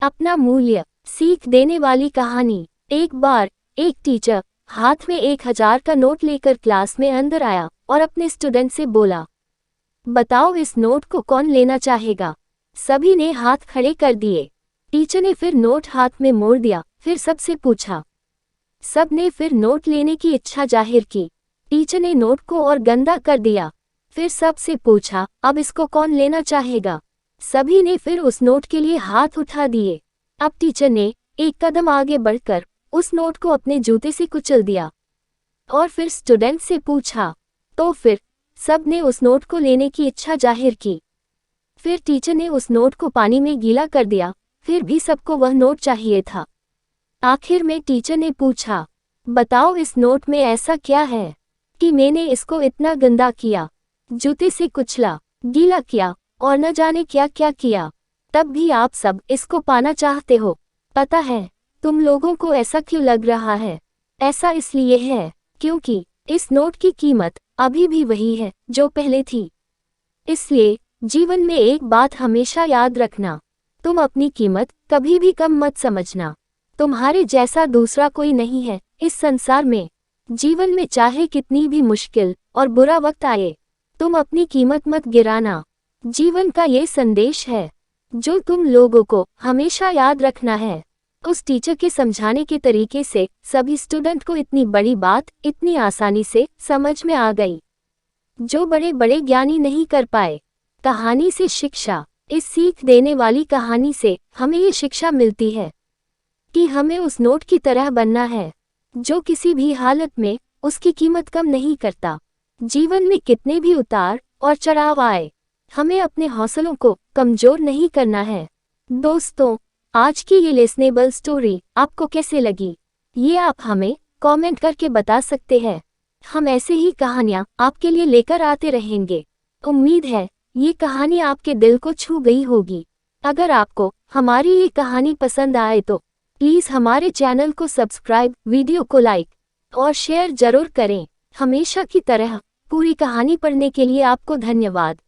अपना मूल्य सीख देने वाली कहानी। एक बार एक टीचर हाथ में 1000 का नोट लेकर क्लास में अंदर आया और अपने स्टूडेंट से बोला, बताओ इस नोट को कौन लेना चाहेगा। सभी ने हाथ खड़े कर दिए। टीचर ने फिर नोट हाथ में मोड़ दिया, फिर सबसे पूछा। सब ने फिर नोट लेने की इच्छा जाहिर की। टीचर ने नोट को और गंदा कर दिया। फिर सबसे पूछा, अब इसको कौन लेना चाहेगा। सभी ने फिर उस नोट के लिए हाथ उठा दिए। अब टीचर ने एक कदम आगे बढ़कर उस नोट को अपने जूते से कुचल दिया और फिर स्टूडेंट से पूछा, तो फिर सब ने उस नोट को लेने की इच्छा जाहिर की। फिर टीचर ने उस नोट को पानी में गीला कर दिया, फिर भी सबको वह नोट चाहिए था। आखिर में टीचर ने पूछा, बताओ इस नोट में ऐसा क्या है कि मैंने इसको इतना गंदा किया, जूते से कुचला, गीला किया और न जाने क्या क्या किया, तब भी आप सब इसको पाना चाहते हो। पता है तुम लोगों को ऐसा क्यों लग रहा है? ऐसा इसलिए है क्योंकि इस नोट की कीमत अभी भी वही है जो पहले थी। इसलिए जीवन में एक बात हमेशा याद रखना, तुम अपनी कीमत कभी भी कम मत समझना। तुम्हारे जैसा दूसरा कोई नहीं है इस संसार में। जीवन में चाहे कितनी भी मुश्किल और बुरा वक्त आए, तुम अपनी कीमत मत गिराना। जीवन का ये संदेश है जो तुम लोगों को हमेशा याद रखना है। उस टीचर के समझाने के तरीके से सभी स्टूडेंट को इतनी बड़ी बात इतनी आसानी से समझ में आ गई, जो बड़े बड़े ज्ञानी नहीं कर पाए। कहानी से शिक्षा। इस सीख देने वाली कहानी से हमें ये शिक्षा मिलती है कि हमें उस नोट की तरह बनना है जो किसी भी हालत में उसकी कीमत कम नहीं करता। जीवन में कितने भी उतार और चढ़ाव आए, हमें अपने हौसलों को कमजोर नहीं करना है। दोस्तों, आज की ये लिसनेबल स्टोरी आपको कैसे लगी, ये आप हमें कमेंट करके बता सकते हैं। हम ऐसे ही कहानियाँ आपके लिए लेकर आते रहेंगे। उम्मीद है ये कहानी आपके दिल को छू गई होगी। अगर आपको हमारी ये कहानी पसंद आए तो प्लीज़ हमारे चैनल को सब्सक्राइब, वीडियो को लाइक और शेयर जरूर करें। हमेशा की तरह पूरी कहानी पढ़ने के लिए आपको धन्यवाद।